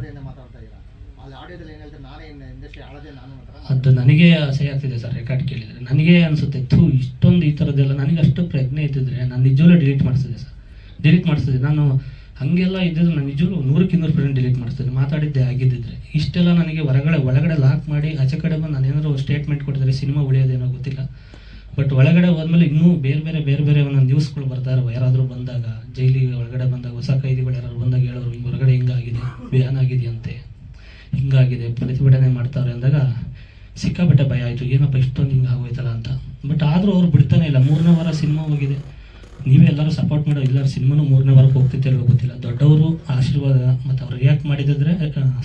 ಮರ್ಯಾದೆಯಿಂದ ಮಾತಾಡ್ತಾ ಇದ್ದೀರಾ. ಅಲ್ಲಿ ಆಡಿಯೋದಲ್ಲಿ ಏನು ಹೇಳ್ತಾರೆ, ನಾನೇ ಇಂಡಸ್ಟ್ರಿ ಆಳೋದೇ ನಾನು ಅಂತ. ಅದು ನನಗೆ ಆಸೆ ಆಗ್ತಿದೆ ಸರ್ ರೆಕಾರ್ಡ್ ಕೇಳಿದರೆ. ನನಗೆ ಅನಿಸುತ್ತೆ ಇಷ್ಟೊಂದು ಈ ಥರದ್ದೆಲ್ಲ ನನಗೆ ಅಷ್ಟು ಪ್ರಜ್ಞೆ ಇದ್ದಿದ್ರೆ ನಾನು ನಿಜವೂ ಡಿಲೀಟ್ ಮಾಡಿಸ್ತಿದ್ದೆ ಸರ್. ಡಿಲೀಟ್ ಮಾಡಿಸ್ತಿದ್ದೆ ನಾನು. ಹಾಗೆಲ್ಲ ಇದ್ದಿದ್ದು ನಾನು ನಿಜವೂ 100% ಡಿಲೀಟ್ ಮಾಡಿಸ್ತಿದ್ದೆ ಮಾತಾಡಿದ್ದೆ ಆಗಿದ್ದಿದ್ರೆ. ಇಷ್ಟೆಲ್ಲ ನನಗೆ ಒಳಗಡೆ ಲಾಕ್ ಮಾಡಿ ಆಚೆ ಕಡೆ ಬಂದು ನಾನು ಏನಾದರೂ ಸ್ಟೇಟ್ಮೆಂಟ್ ಕೊಟ್ಟಿದ್ರೆ ಸಿನಿಮಾ ಉಳಿಯೋದೇನೋ ಗೊತ್ತಿಲ್ಲ. ಬಟ್ ಒಳಗಡೆ ಹೋದ್ಮೇಲೆ ಇನ್ನೂ ಬೇರೆ ಬೇರೆ ಒಂದೊಂದು ನ್ಯೂಸ್ಗಳು ಬರ್ತಾರೆ. ಯಾರಾದರೂ ಬಂದಾಗ, ಜೈಲಿಗೆ ಒಳಗಡೆ ಬಂದಾಗ, ಹೊಸ ಕೈದಿಗಳು ಯಾರು ಬಂದಾಗ ಹೇಳೋರು ಹಿಂಗೆ ಹೊರಗಡೆ ಹಿಂಗಾಗಿದೆ, ಬ್ಯಾನ್ ಆಗಿದೆಯಂತೆ, ಹಿಂಗಾಗಿದೆ, ಪ್ರತಿಭಟನೆ ಮಾಡ್ತಾರೆ ಅಂದಾಗ ಸಿಕ್ಕಾಪಟ್ಟೆ ಭಯ ಆಯಿತು. ಏನಪ್ಪ ಇಷ್ಟೊಂದು ಹಿಂಗೆ ಆಗೋಯ್ತಲ್ಲ ಅಂತ. ಬಟ್ ಆದರೂ ಅವ್ರು ಬಿಡ್ತಾನೆ ಇಲ್ಲ. 3ನೇ ವಾರ ಸಿನಿಮಾ ಹೋಗಿದೆ. ನೀವೇ ಎಲ್ಲರೂ ಸಪೋರ್ಟ್ ಮಾಡೋ, ಎಲ್ಲರೂ ಸಿನಿಮಾನು 3ನೇ ವಾರಕ್ಕೆ ಹೋಗ್ತಿದ್ದೆಲ್ಲೋ ಗೊತ್ತಿಲ್ಲ. ದೊಡ್ಡವರು ಆಶೀರ್ವಾದ ಮತ್ತು ಅವ್ರು ರಿಯಾಕ್ಟ್ ಮಾಡಿದ್ರೆ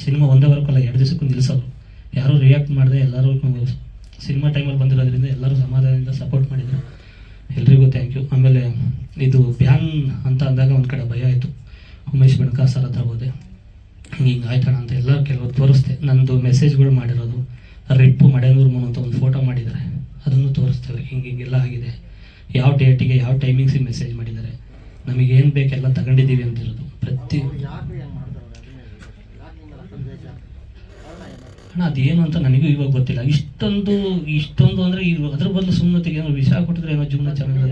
ಸಿನಿಮಾ 1ನೇ ವಾರಕ್ಕಲ್ಲ 2 ದಿವಸಕ್ಕೂ ನಿಲ್ಲಿಸೋರು. ಯಾರೂ ರಿಯಾಕ್ಟ್ ಮಾಡಿದೆ. ಎಲ್ಲರೂ ಸಿನಿಮಾ ಟೈಮಲ್ಲಿ ಬಂದಿರೋದ್ರಿಂದ ಎಲ್ಲರೂ ಸಮಾಧಾನದಿಂದ ಸಪೋರ್ಟ್ ಮಾಡಿದರು. ಎಲ್ರಿಗೂ ಥ್ಯಾಂಕ್ ಯು. ಆಮೇಲೆ ಇದು ಬ್ಯಾನ್ ಅಂತ ಅಂದಾಗ ಒಂದು ಕಡೆ ಭಯ ಆಯಿತು. ಉಮೇಶ್ ಬೆಣಕಾರ್ ಸರ್ ಹತ್ರ ಹೋದೆ, ಹಿಂಗೆ ಆಯ್ತಣ ಅಂತ ಎಲ್ಲ ಕೆಲವು ತೋರಿಸ್ದೆ. ನಂದು ಮೆಸೇಜ್ಗಳು ಮಾಡಿರೋದು, ರಿಪ್ಪು ಮಡೇನೂರು ಅಂತ ಒಂದು ಫೋಟೋ ಮಾಡಿದ್ದಾರೆ, ಅದನ್ನು ತೋರಿಸ್ತೇವೆ. ಹಿಂಗೆಲ್ಲ ಆಗಿದೆ, ಯಾವ ಡೇಟಿಗೆ ಯಾವ ಟೈಮಿಂಗ್ಸಿಗೆ ಮೆಸೇಜ್ ಮಾಡಿದ್ದಾರೆ, ನಮಗೇನು ಬೇಕೆಲ್ಲ ತಗೊಂಡಿದ್ದೀವಿ ಅಂತಿರೋದು. ಪ್ರತಿ ಅಣ್ಣ ಅದೇನು ಅಂತ ನನಗೂ ಇವಾಗ ಗೊತ್ತಿಲ್ಲ. ಇಷ್ಟೊಂದು ಅಂದರೆ ಅದ್ರ ಬದಲು ಸುಮ್ಮನೆ ಏನೋ ವಿಷ ಕೊಟ್ಟಿದ್ರೆ ಏನೋ ಜೀವನ ಚೆನ್ನಾಗಿ.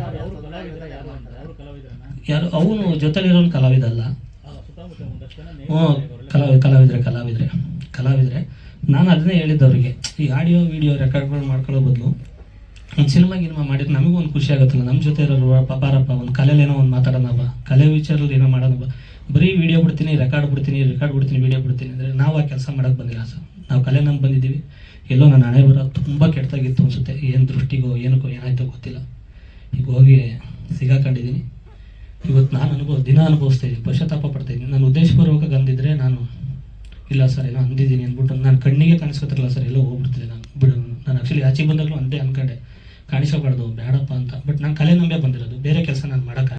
ಯಾರು ಅವನು ಜೊತೆಲಿರೋನು ಕಲಾವಿದಲ್ಲ. ಕಲಾವಿದ್ರೆ ನಾನು ಅದನ್ನೇ ಹೇಳಿದ್ದವ್ರಿಗೆ, ಈ ಆಡಿಯೋ ವಿಡಿಯೋ ರೆಕಾರ್ಡ್ಗಳು ಮಾಡ್ಕೊಳ್ಳೋ ಬದಲು ಒಂದು ಸಿನಿಮಾ ಮಾಡಿದ್ರೆ ನಮಗೂ ಒಂದು ಖುಷಿ ಆಗುತ್ತಲ್ಲ. ನಮ್ಮ ಜೊತೆ ಇರೋರು ಪಾಪಾರಪ್ಪ ಒಂದು ಕಲೆಯಲ್ಲೇನೋ ಒಂದು ಮಾತಾಡೋಣಪ್ಪ, ಕಲೆ ವಿಚಾರದಲ್ಲಿ ಏನೋ ಮಾಡೋಣಪ್ಪ. ಬರೀ ವಿಡಿಯೋ ಬಿಡ್ತೀನಿ, ರೆಕಾರ್ಡ್ ಬಿಡ್ತೀನಿ, ವಿಡಿಯೋ ಬಿಡ್ತೀನಿ ಅಂದರೆ ನಾವು ಆ ಕೆಲಸ ಮಾಡೋಕ್ಕೆ ಬಂದಿಲ್ಲ ಸರ್. ನಾವು ಕಲೆ ನಂಗೆ ಬಂದಿದ್ದೀವಿ. ಎಲ್ಲೋ ನನ್ನ ಹಣೆ ಬರೋ ತುಂಬ ಕೆಟ್ಟದಾಗಿತ್ತು ಅನಿಸುತ್ತೆ. ಏನು ದೃಷ್ಟಿಗೋ ಏನಕ್ಕೋ ಏನಾಯ್ತೋ ಗೊತ್ತಿಲ್ಲ. ಈಗ ಹೋಗಿ ಸಿಗಾಕೊಂಡಿದ್ದೀನಿ. ಇವತ್ತು ನಾನು ದಿನ ಅನುಭವಿಸ್ತಾ ಇದ್ದೀನಿ, ಪಶ್ಚಾತ್ತಾಪ ಪಡ್ತಾಯಿದ್ದೀನಿ. ನಾನು ಉದ್ದೇಶಪೂರ್ವಕ ಅಂದಿದ್ರೆ ನಾನು ಇಲ್ಲ ಸರ್ ಏನೋ ಅಂದಿದ್ದೀನಿ ಅಂದ್ಬಿಟ್ಟು ನಾನು ಕಣ್ಣಿಗೆ ಕಾಣಿಸ್ಕೊತಿರಲ್ಲ ಸರ್, ಎಲ್ಲೋ ಹೋಗ್ಬಿಡ್ತಿದ್ದೆ ನಾನು. ನಾನು ಆ್ಯಕ್ಚುಲಿ ಆಚೆ ಬಂದಾಗಲೂ ಅಂದೇ ಅನ್ಕೊಂಡೆ, ಕಾಣಿಸೋಬಾರ್ದು ಬೇಡಪ್ಪ ಅಂತ. ಬಟ್ ನಾನು ಕಲೆ ನಂಬೇ ಬಂದಿರೋದು, ಬೇರೆ ಕೆಲಸ ನಾನು ಮಾಡೋಕ್ಕೆ